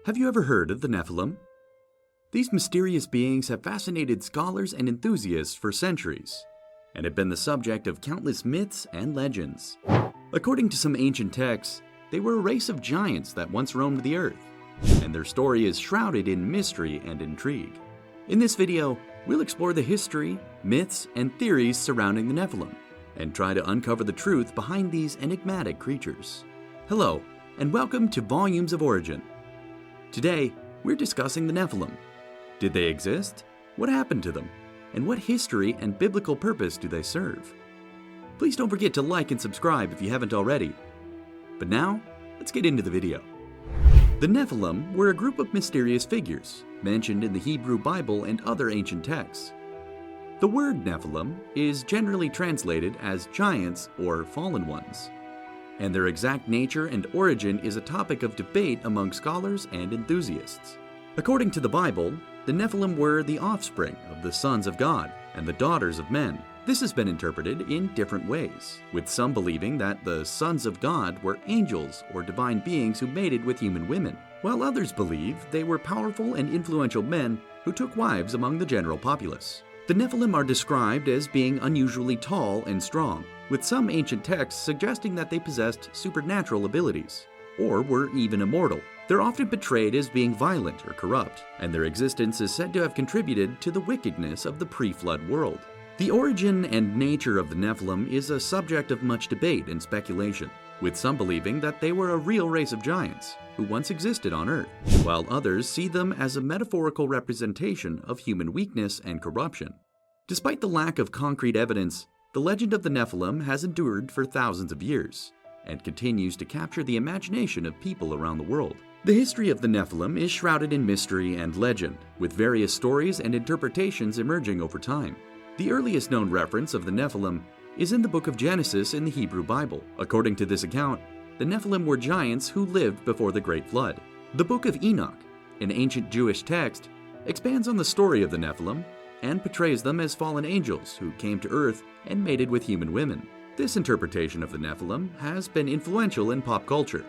Have you ever heard of the Nephilim? These mysterious beings have fascinated scholars and enthusiasts for centuries, and have been the subject of countless myths and legends. According to some ancient texts, they were a race of giants that once roamed the earth, and their story is shrouded in mystery and intrigue. In this video, we'll explore the history, myths, and theories surrounding the Nephilim, and try to uncover the truth behind these enigmatic creatures. Hello, and welcome to Volumes of Origin. Today, we're discussing the Nephilim. Did they exist? What happened to them? And what history and biblical purpose do they serve? Please don't forget to like and subscribe if you haven't already. But now, let's get into the video. The Nephilim were a group of mysterious figures mentioned in the Hebrew Bible and other ancient texts. The word Nephilim is generally translated as giants or fallen ones, and their exact nature and origin is a topic of debate among scholars and enthusiasts. According to the Bible, the Nephilim were the offspring of the sons of God and the daughters of men. This has been interpreted in different ways, with some believing that the sons of God were angels or divine beings who mated with human women, while others believe they were powerful and influential men who took wives among the general populace. The Nephilim are described as being unusually tall and strong, with some ancient texts suggesting that they possessed supernatural abilities, or were even immortal. They're often portrayed as being violent or corrupt, and their existence is said to have contributed to the wickedness of the pre-flood world. The origin and nature of the Nephilim is a subject of much debate and speculation, with some believing that they were a real race of giants who once existed on Earth, while others see them as a metaphorical representation of human weakness and corruption. Despite the lack of concrete evidence, the legend of the Nephilim has endured for thousands of years and continues to capture the imagination of people around the world. The history of the Nephilim is shrouded in mystery and legend, with various stories and interpretations emerging over time. The earliest known reference of the Nephilim is in the Book of Genesis in the Hebrew Bible. According to this account, the Nephilim were giants who lived before the Great Flood. The Book of Enoch, an ancient Jewish text, expands on the story of the Nephilim and portrays them as fallen angels who came to earth and mated with human women. This interpretation of the Nephilim has been influential in pop culture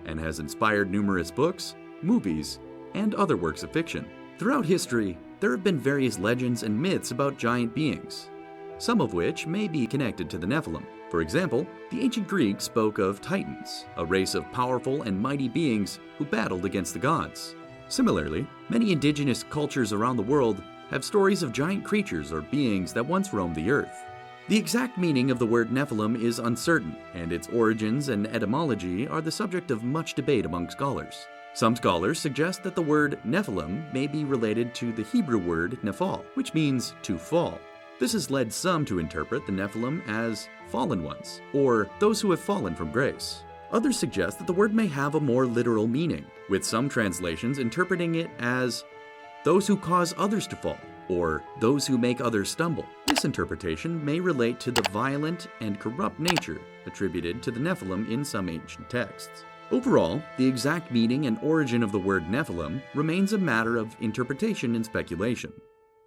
and has inspired numerous books, movies, and other works of fiction. Throughout history, there have been various legends and myths about giant beings, some of which may be connected to the Nephilim. For example, the ancient Greeks spoke of Titans, a race of powerful and mighty beings who battled against the gods. Similarly, many indigenous cultures around the world have stories of giant creatures or beings that once roamed the earth. The exact meaning of the word Nephilim is uncertain, and its origins and etymology are the subject of much debate among scholars. Some scholars suggest that the word Nephilim may be related to the Hebrew word nephal, which means to fall. This has led some to interpret the Nephilim as fallen ones, or those who have fallen from grace. Others suggest that the word may have a more literal meaning, with some translations interpreting it as those who cause others to fall, or those who make others stumble. This interpretation may relate to the violent and corrupt nature attributed to the Nephilim in some ancient texts. Overall, the exact meaning and origin of the word Nephilim remains a matter of interpretation and speculation,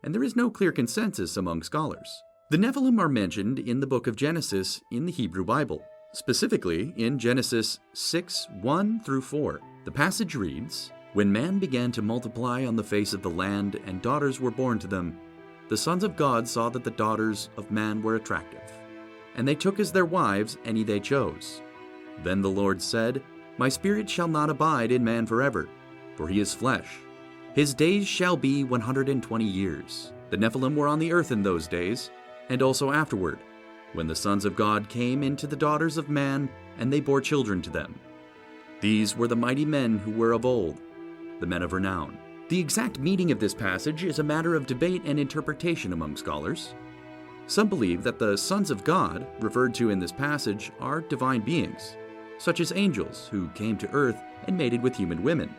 and there is no clear consensus among scholars. The Nephilim are mentioned in the Book of Genesis in the Hebrew Bible, specifically in Genesis 6:1-4. The passage reads, "When man began to multiply on the face of the land and daughters were born to them, the sons of God saw that the daughters of man were attractive, and they took as their wives any they chose. Then the Lord said, My spirit shall not abide in man forever, for he is flesh. His days shall be 120 years. The Nephilim were on the earth in those days, and also afterward, when the sons of God came into the daughters of man, and they bore children to them. These were the mighty men who were of old, the men of renown." The exact meaning of this passage is a matter of debate and interpretation among scholars. Some believe that the sons of God, referred to in this passage, are divine beings, such as angels who came to earth and mated with human women,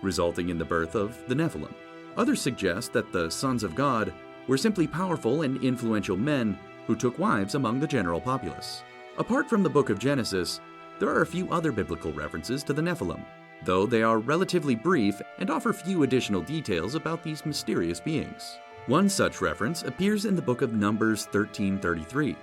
resulting in the birth of the Nephilim. Others suggest that the sons of God were simply powerful and influential men who took wives among the general populace. Apart from the Book of Genesis, there are a few other biblical references to the Nephilim, though they are relatively brief and offer few additional details about these mysterious beings. One such reference appears in the book of Numbers 13:33,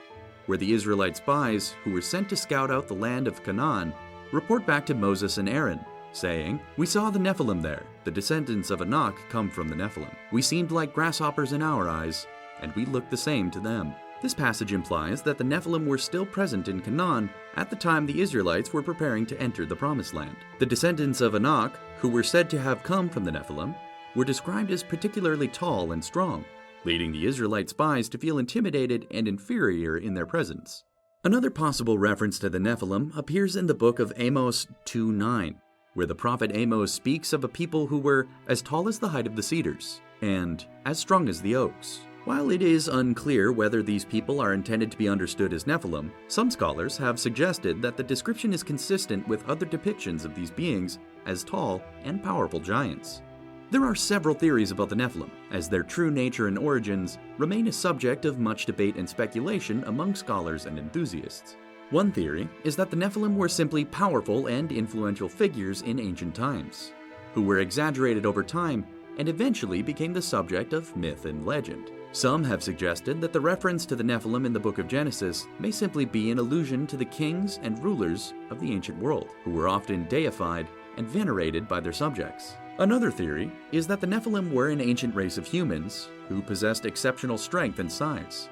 where the Israelite spies who were sent to scout out the land of Canaan report back to Moses and Aaron saying, "We saw the Nephilim there. The descendants of Enoch come from the Nephilim. We seemed like grasshoppers in our eyes, and we looked the same to them." This passage implies that the Nephilim were still present in Canaan at the time the Israelites were preparing to enter the Promised Land. The descendants of Enoch, who were said to have come from the Nephilim, were described as particularly tall and strong, leading the Israelite spies to feel intimidated and inferior in their presence. Another possible reference to the Nephilim appears in the book of Amos 2:9, where the prophet Amos speaks of a people who were as tall as the height of the cedars and as strong as the oaks. While it is unclear whether these people are intended to be understood as Nephilim, some scholars have suggested that the description is consistent with other depictions of these beings as tall and powerful giants. There are several theories about the Nephilim, as their true nature and origins remain a subject of much debate and speculation among scholars and enthusiasts. One theory is that the Nephilim were simply powerful and influential figures in ancient times, who were exaggerated over time and eventually became the subject of myth and legend. Some have suggested that the reference to the Nephilim in the book of Genesis may simply be an allusion to the kings and rulers of the ancient world, who were often deified and venerated by their subjects. Another theory is that the Nephilim were an ancient race of humans who possessed exceptional strength and size,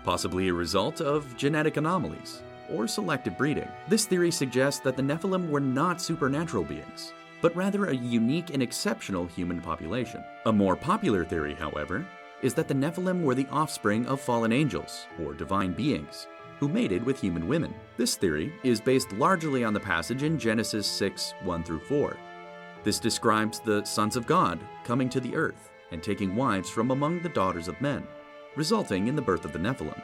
possibly a result of genetic anomalies or selective breeding. This theory suggests that the Nephilim were not supernatural beings, but rather a unique and exceptional human population. A more popular theory, however, is that the Nephilim were the offspring of fallen angels, or divine beings, who mated with human women. This theory is based largely on the passage in Genesis 6:1-4. This describes the sons of God coming to the earth and taking wives from among the daughters of men, resulting in the birth of the Nephilim.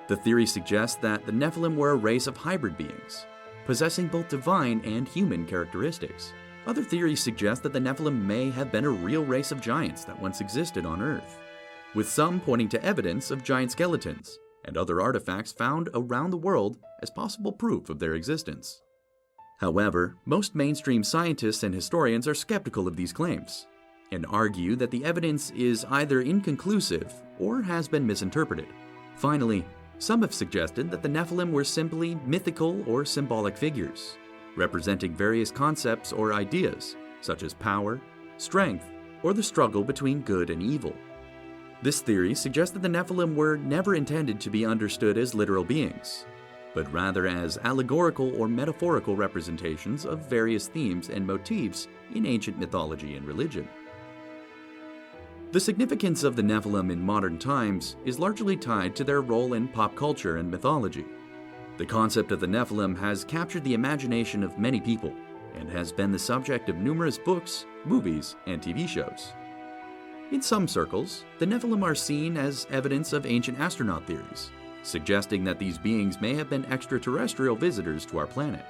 The theory suggests that the Nephilim were a race of hybrid beings, possessing both divine and human characteristics. Other theories suggest that the Nephilim may have been a real race of giants that once existed on Earth, with some pointing to evidence of giant skeletons and other artifacts found around the world as possible proof of their existence. However, most mainstream scientists and historians are skeptical of these claims and argue that the evidence is either inconclusive or has been misinterpreted. Finally, some have suggested that the Nephilim were simply mythical or symbolic figures, representing various concepts or ideas, such as power, strength, or the struggle between good and evil. This theory suggests that the Nephilim were never intended to be understood as literal beings, but rather as allegorical or metaphorical representations of various themes and motifs in ancient mythology and religion. The significance of the Nephilim in modern times is largely tied to their role in pop culture and mythology. The concept of the Nephilim has captured the imagination of many people and has been the subject of numerous books, movies, and TV shows. In some circles, the Nephilim are seen as evidence of ancient astronaut theories, suggesting that these beings may have been extraterrestrial visitors to our planet.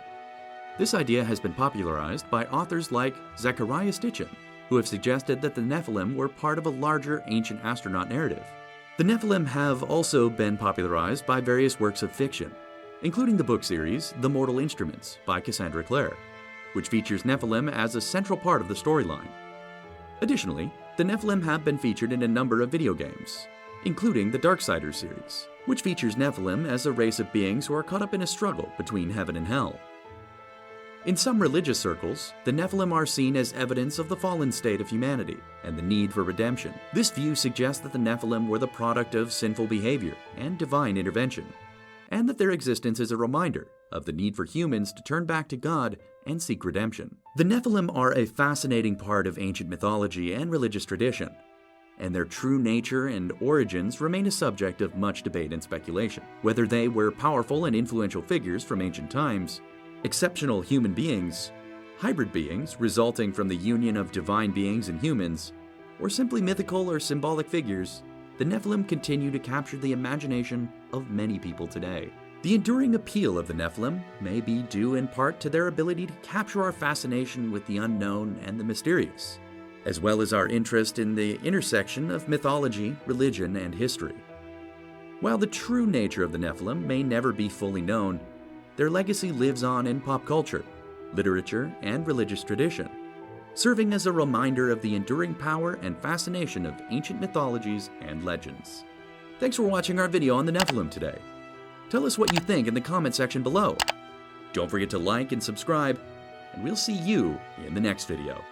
This idea has been popularized by authors like Zecharia Sitchin, who have suggested that the Nephilim were part of a larger ancient astronaut narrative. The Nephilim have also been popularized by various works of fiction, including the book series The Mortal Instruments by Cassandra Clare, which features Nephilim as a central part of the storyline. Additionally, the Nephilim have been featured in a number of video games, including the Darksiders series, which features Nephilim as a race of beings who are caught up in a struggle between heaven and hell. In some religious circles, the Nephilim are seen as evidence of the fallen state of humanity and the need for redemption. This view suggests that the Nephilim were the product of sinful behavior and divine intervention, and that their existence is a reminder of the need for humans to turn back to God and seek redemption. The Nephilim are a fascinating part of ancient mythology and religious tradition, and their true nature and origins remain a subject of much debate and speculation. Whether they were powerful and influential figures from ancient times, exceptional human beings, hybrid beings resulting from the union of divine beings and humans, or simply mythical or symbolic figures, the Nephilim continue to capture the imagination of many people today. The enduring appeal of the Nephilim may be due in part to their ability to capture our fascination with the unknown and the mysterious, as well as our interest in the intersection of mythology, religion, and history. While the true nature of the Nephilim may never be fully known, their legacy lives on in pop culture, literature, and religious tradition, serving as a reminder of the enduring power and fascination of ancient mythologies and legends. Thanks for watching our video on the Nephilim today. Tell us what you think in the comment section below. Don't forget to like and subscribe, and we'll see you in the next video.